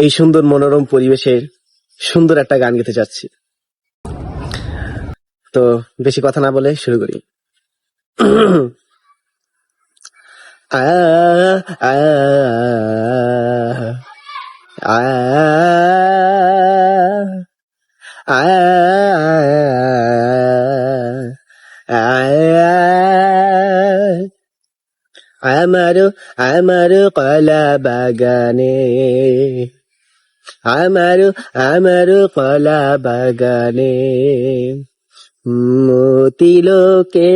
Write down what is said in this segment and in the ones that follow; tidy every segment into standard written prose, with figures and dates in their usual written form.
এই সুন্দর মনোরম পরিবেশের সুন্দর একটা গান গেতে যাচ্ছি। তো বেশি কথা না বলে শুরু করি। আ আ আ আমারো আমারো কলা বাগানে, আমারো আমারো কলা বাগানে মতিলোকে,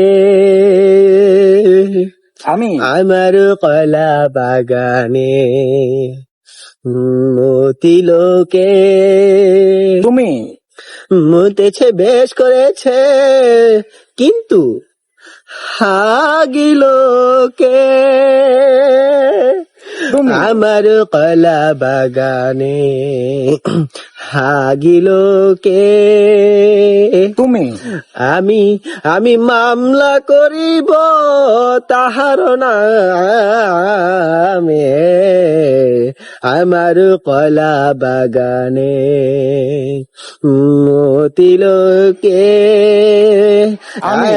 আমি আমারো কলা বাগানে মতিলোকে তুমি মুতেছে বেশ করেছে, কিন্তু হাগিলোকে তুমি আমার কলা বাগানে হাগিলোকে। তুমি আমি আমি মামলা করিব তাহার নামে, আমার কলা বাগানে মতিলোকে। আমি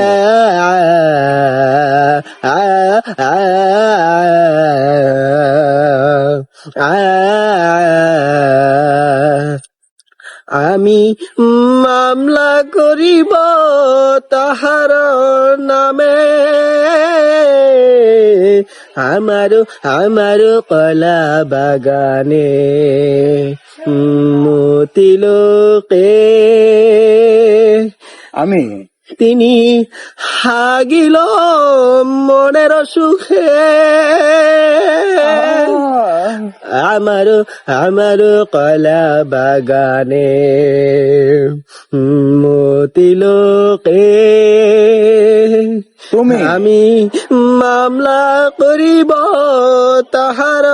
আমি মামলা করিব তাহার নামে, আমার কলা বাগানে মতিলোকে। আমি তিনি হাগিল মনের সুখে, আমার কলা বাগানে মতিলোকে। তুমি আমি মামলা করিব তাহার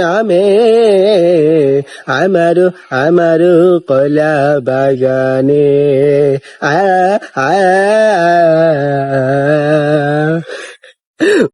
নামে, আমার কলা বাগানে